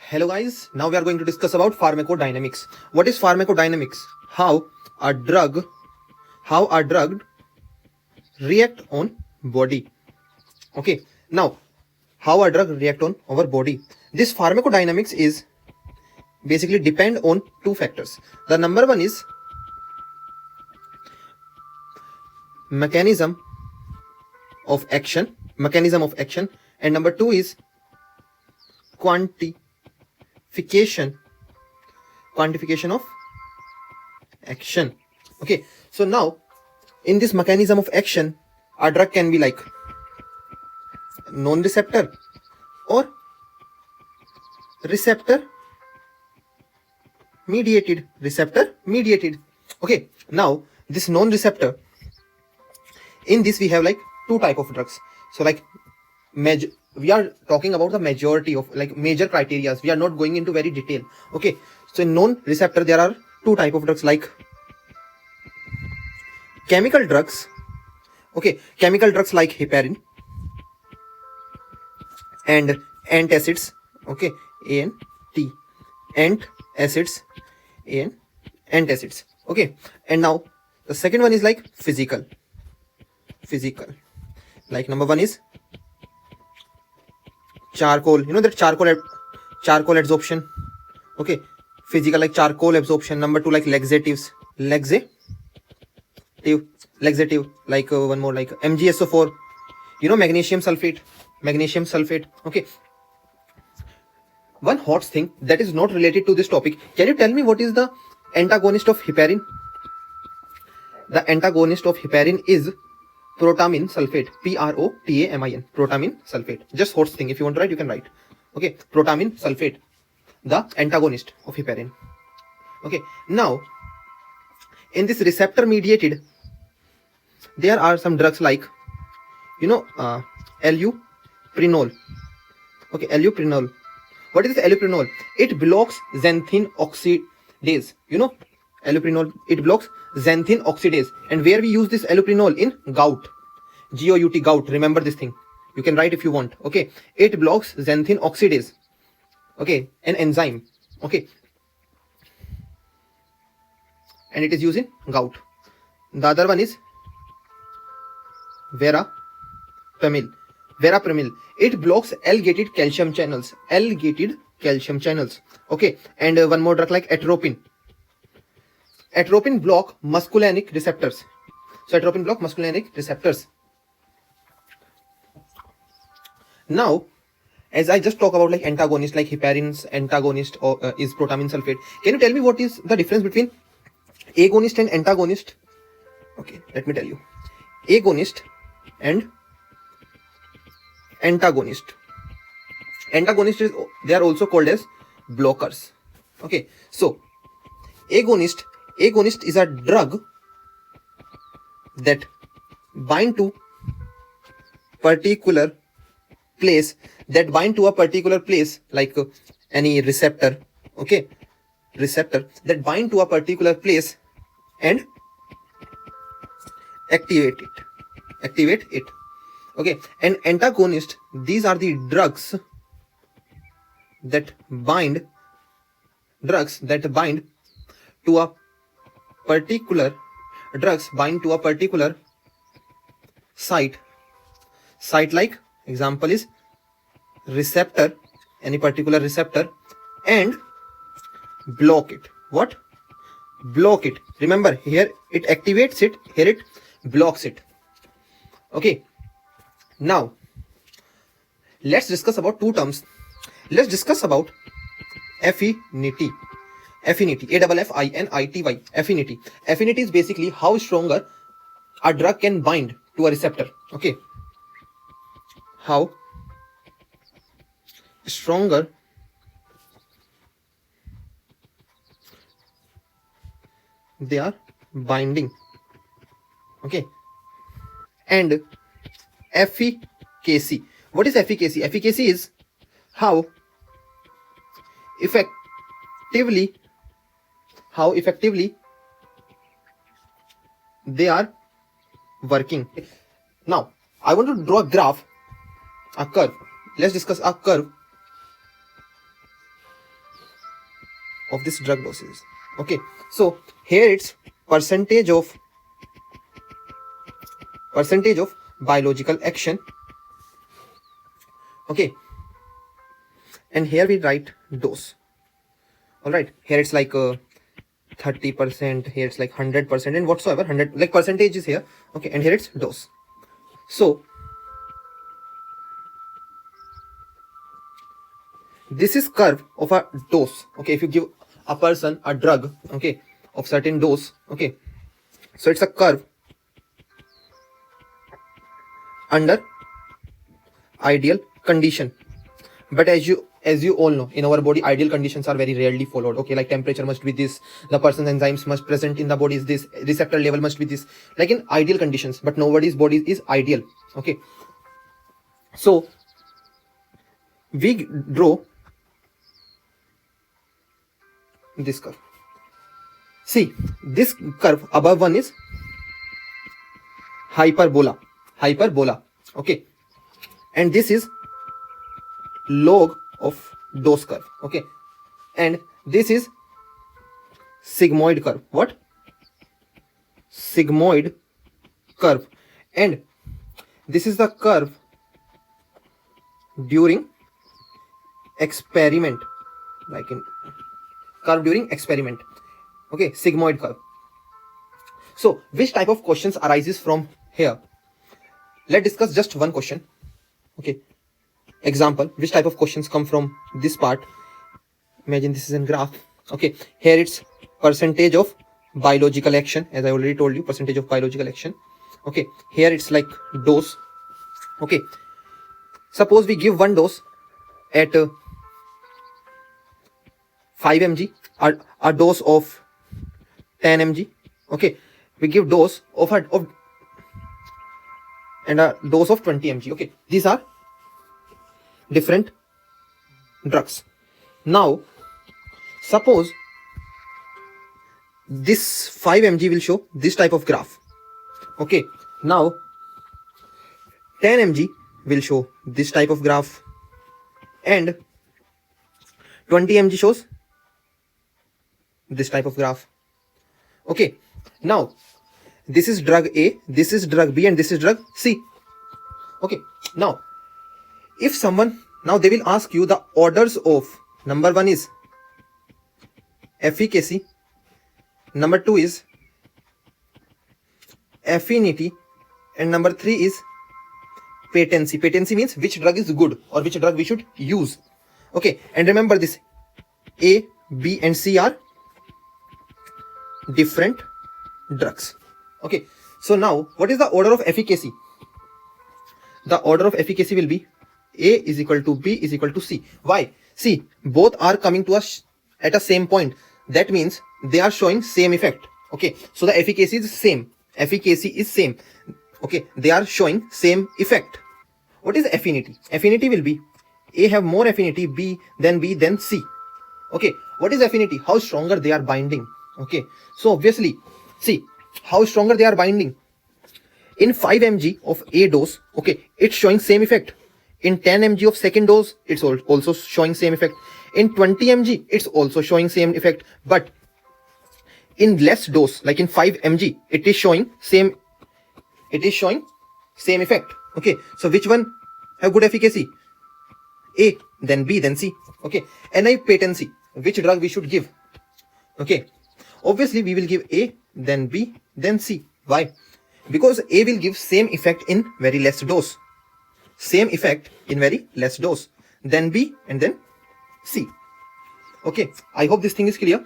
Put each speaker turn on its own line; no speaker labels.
Hello guys, now we are going to discuss about pharmacodynamics. What is pharmacodynamics? How a drug react on body. Okay, now how a drug react on our body. This pharmacodynamics is basically depend on two factors. The number one is mechanism of action, and number two is quantification of action. Okay, so now in this mechanism of action, a drug can be like non-receptor or receptor mediated. Okay, now this non-receptor, in this we have like two type of drugs. So like we are talking about the majority of like major criteria. We are not going into very detail. Okay, so in non-receptor there are two type of drugs, like chemical drugs. Okay, chemical drugs like heparin and antacids. Okay, antacids. Okay, and now the second one is like physical. Like number one is charcoal. You know that charcoal absorption. Okay, physical like charcoal absorption. Number two like laxative like one more like MgSO4. You know, magnesium sulfate. Okay, one hot thing that is not related to this topic. Can you tell me what is the antagonist of heparin? The antagonist of heparin is protamine sulfate. PROTAMIN, protamine sulfate. Just hot thing. If you want to write, you can write. Okay, protamine sulfate, the antagonist of heparin. Okay, now in this receptor mediated, there are some drugs like, you know, alloprinol. Okay, alloprinol. What is this alloprinol? It blocks xanthine oxidase. You know, alloprinol, it blocks xanthine oxidase. And where we use this alloprinol? In gout. GOUT, gout. Remember this thing. You can write if you want. Okay, it blocks xanthine oxidase. Okay, an enzyme. Okay, and it is used in gout. The other one is verapamil. It blocks L-gated calcium channels. Okay, and one more drug like atropine. Atropine block muscarinic receptors. So atropine block muscarinic receptors. Now, as I just talk about like antagonist, like heparin's antagonist or is protamine sulfate. Can you tell me what is the difference between agonist and antagonist? Okay, let me tell you. Agonist and antagonist. Antagonist is, they are also called as blockers. Okay, so agonist is a drug that bind to particular place, like any receptor. Okay, receptor that bind to a particular place and activate it. Okay, and antagonist, these are the drugs that bind to a particular site, like example is receptor, any particular receptor, and block it. What? Block it. Remember, here it activates it, here it blocks it. Okay, now let's discuss about two terms. Let's discuss about affinity. AFFINITY. Affinity is basically how stronger a drug can bind to a receptor. Okay, how stronger they are binding. Okay, and efficacy. What is efficacy? Efficacy is how effectively they are working. Now I want to draw a graph, a curve. Let's discuss a curve of this drug doses. Okay, so here it's percentage of biological action. Okay, and here we write dose. All right, here it's like 30%, here it's like 100%, and whatsoever 100 like percentage is here. Okay, and here it's dose. So this is curve of a dose. Okay, if you give a person a drug, okay, of certain dose, okay, so it's a curve under ideal condition. But as you all know, in our body ideal conditions are very rarely followed. Okay, like temperature must be this, the person's enzymes must present in the body is this, receptor level must be this, like in ideal conditions, but nobody's body is ideal. Okay, so we draw this curve. See, this curve above one is hyperbola. Okay, and this is log of dose curve. Okay, and this is sigmoid curve. What? Sigmoid curve. And this is the curve during experiment, like in curve during experiment. Okay, sigmoid curve. So which type of questions arises from here? Let's discuss just one question. Okay, example, which type of questions come from this part? Imagine this is a graph. Okay, here it's percentage of biological action, as I already told you, percentage of biological action. Okay, here it's like dose. Okay, suppose we give one dose at 5 mg, a dose of 10 mg. Okay, we give dose of and a dose of 20 mg. Okay, these are different drugs. Now suppose this 5 mg will show this type of graph. Okay, now 10 mg will show this type of graph, and 20 mg shows this type of graph. Okay, now this is drug A, this is drug B, and this is drug C. Okay, now if someone, now they will ask you the orders of, number one is efficacy, number two is affinity, and number three is patency. Patency means which drug is good or which drug we should use. Okay, and remember this A, B, and C are different drugs. Okay, so now what is the order of efficacy? The order of efficacy will be A is equal to B is equal to C. Why? See, both are coming to us at a same point. That means they are showing same effect. Okay, so the efficacy is same. Efficacy is same. Okay, they are showing same effect. What is affinity? Affinity will be A have more affinity B than C. Okay, what is affinity? How stronger they are binding. Okay, so obviously, see how stronger they are binding. In 5 mg of A dose, okay, it's showing same effect. In 10 mg of second dose, it's also showing same effect. In 20 mg, it's also showing same effect. But in less dose, like in 5 mg, it is showing same effect. Okay, so which one have good efficacy? A, then B, then C. Okay, NI patency, which drug we should give? Okay, obviously we will give A, then B, then C. Why? Because A will give same effect in very less dose. Same effect in very less dose. Then B and then C. Okay, I hope this thing is clear.